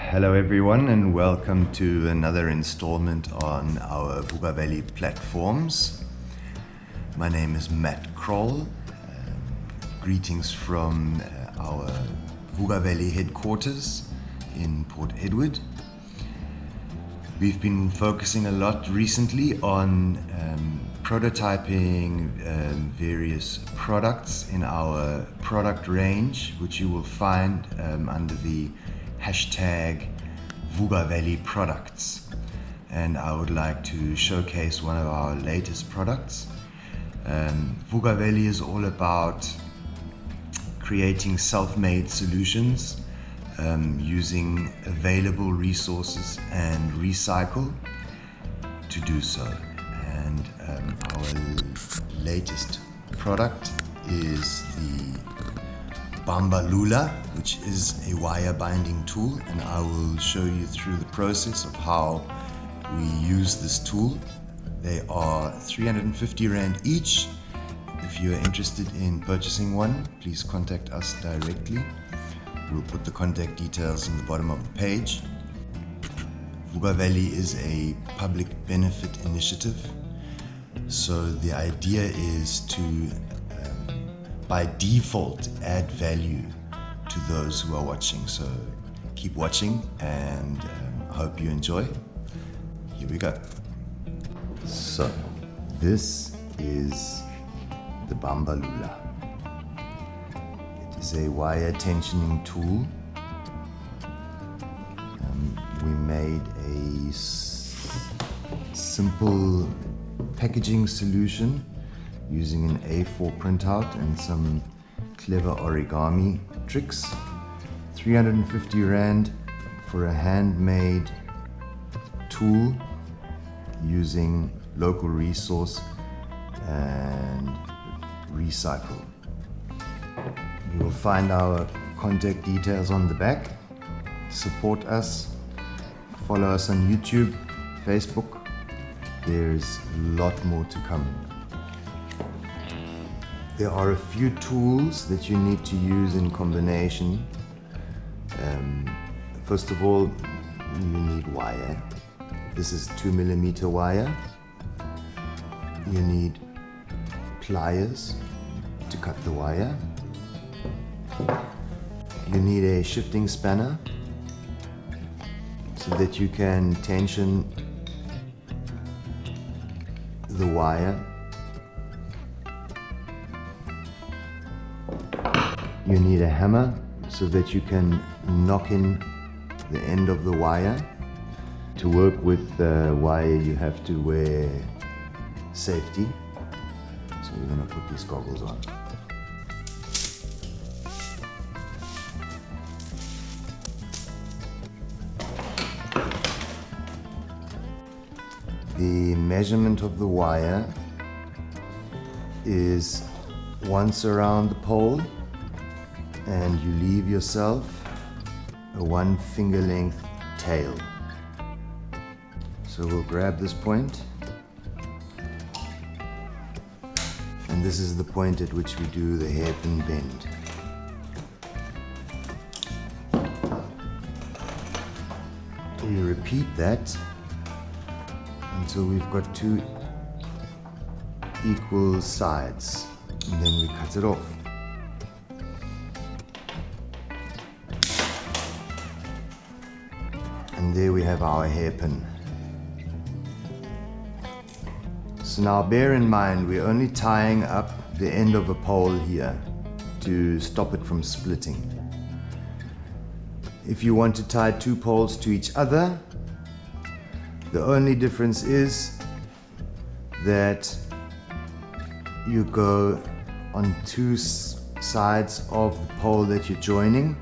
Hello everyone and welcome to another installment on our Vuga Valley platforms. My name is Matt Kroll. Greetings from our Vuga Valley headquarters in Port Edward. We've been focusing a lot recently on prototyping various products in our product range, which you will find under the hashtag Vuga Valley products. And I would like to showcase one of our latest products. Vuga Valley is all about creating self-made solutions using available resources and recycle to do so. And our latest product is the Bamba lula, which is a wire binding tool, and I will show you through the process of how we use this tool. They are 350 Rand each. If you are interested in purchasing one, please contact us directly. We'll put the contact details in the bottom of the page. Vuga Valley is a public benefit initiative, so the idea is to by default add value to those who are watching. So keep watching and I hope you enjoy. Here we go. So this is the Bamba lula. It is a wire tensioning tool. We made a simple packaging solution using an A4 printout and some clever origami tricks. 350 Rand for a handmade tool using local resource and recycle. You will find our contact details on the back. Support us, follow us on YouTube, Facebook. There's a lot more to come. There are a few tools that you need to use in combination. First of all, you need wire. This is 2mm wire. You need pliers to cut the wire. You need a shifting spanner so that you can tension the wire. You need a hammer so that you can knock in the end of the wire. To work with the wire you have to wear safety. So we're going to put these goggles on. The measurement of the wire is once around the pole, and you leave yourself a 1 finger length tail. So we'll grab this point, and this is the point at which we do the hairpin bend. We repeat that until we've got 2 equal sides, and then we cut it off. And there we have our hairpin. So now bear in mind we're only tying up the end of a pole here to stop it from splitting. If you want to tie 2 poles to each other, the only difference is that you go on 2 sides of the pole that you're joining,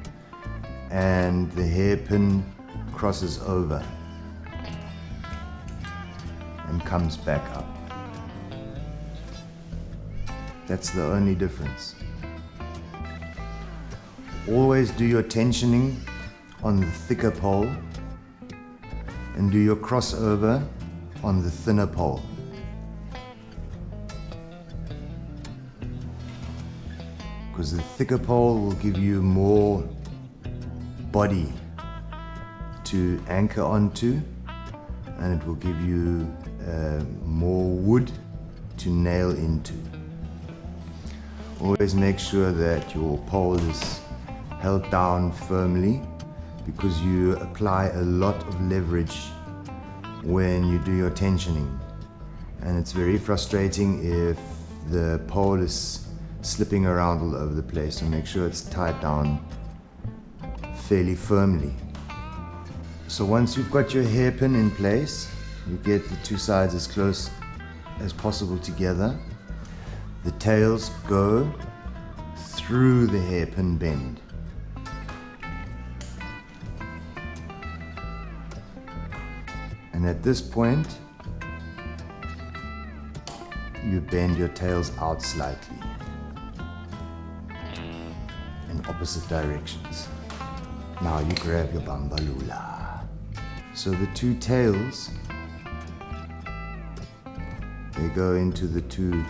and the hairpin crosses over and comes back up. That's the only difference. Always do your tensioning on the thicker pole and do your crossover on the thinner pole. Because the thicker pole will give you more body to anchor onto, and it will give you more wood to nail into. Always make sure that your pole is held down firmly, because you apply a lot of leverage when you do your tensioning, and it's very frustrating if the pole is slipping around all over the place. So make sure it's tied down fairly firmly. So once you've got your hairpin in place, you get the two sides as close as possible together. The tails go through the hairpin bend. And at this point, you bend your tails out slightly in opposite directions. Now you grab your Bamba lula. So the two tails, they go into the two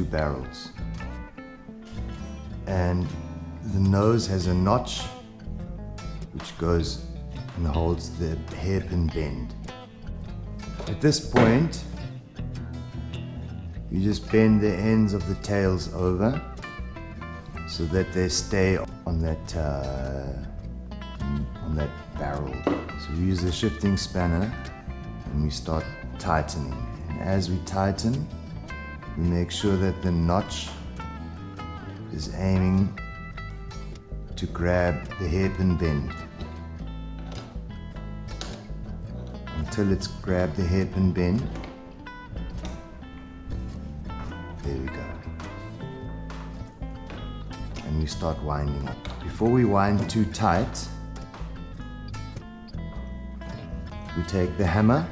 barrels. And the nose has a notch which goes and holds the hairpin bend. At this point, you just bend the ends of the tails over so that they stay on that barrel. So we use the shifting spanner and we start tightening. And as we tighten, we make sure that the notch is aiming to grab the hairpin bend until it's grabbed the hairpin bend. There we go. And we start winding up. Before we wind too tight, we take the hammer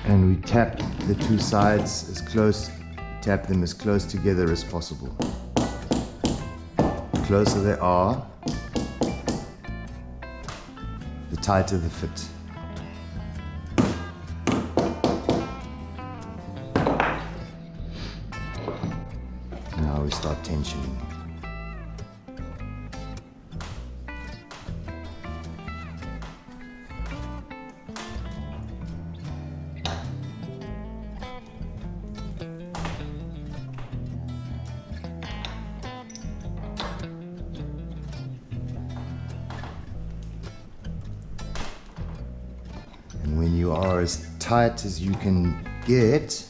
and we tap the two sides tap them as close together as possible. The closer they are, the tighter the fit. Now we start tensioning. And when you are as tight as you can get,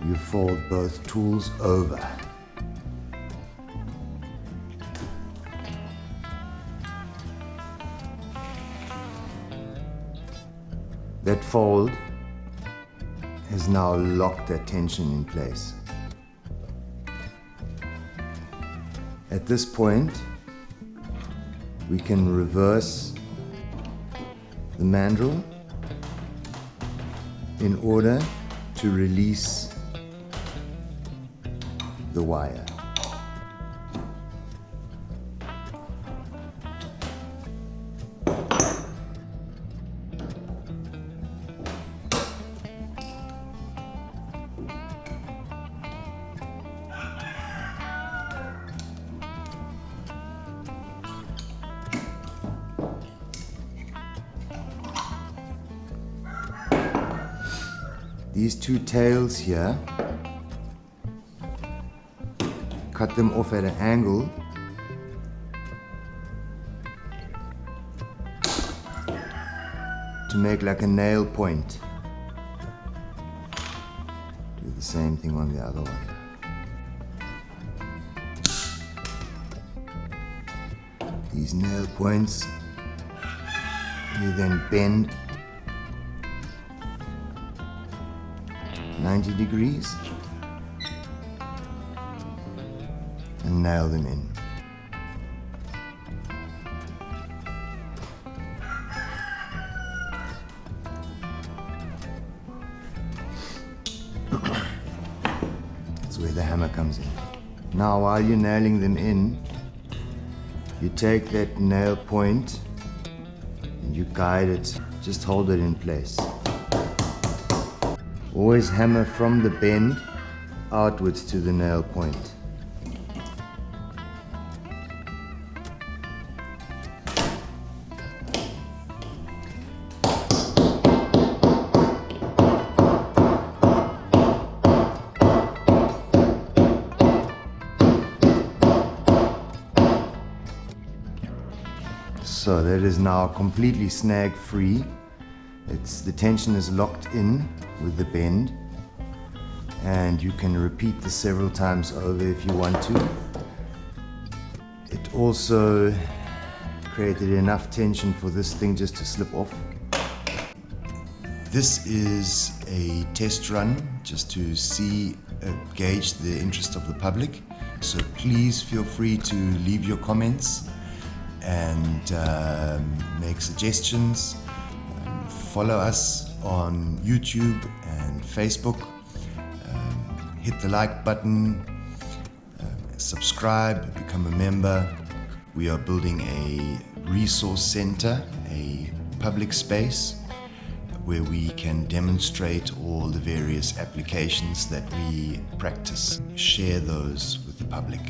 you fold both tools over. That fold has now locked that tension in place. At this point, we can reverse the mandrel in order to release the wire. These two tails here, cut them off at an angle to make like a nail point. Do the same thing on the other one. These nail points, you then bend 90 degrees and nail them in. That's where the hammer comes in. Now while you're nailing them in, you take that nail point and you guide it, just hold it in place. Always hammer from the bend outwards to the nail point. So that is now completely snag free. The tension is locked in with the bend, and you can repeat this several times over if you want to. It also created enough tension for this thing just to slip off. This is a test run just to gauge the interest of the public. So please feel free to leave your comments and make suggestions. Follow us on YouTube and Facebook. Hit the like button, subscribe, become a member. We are building a resource center, a public space where we can demonstrate all the various applications that we practice. Share those with the public.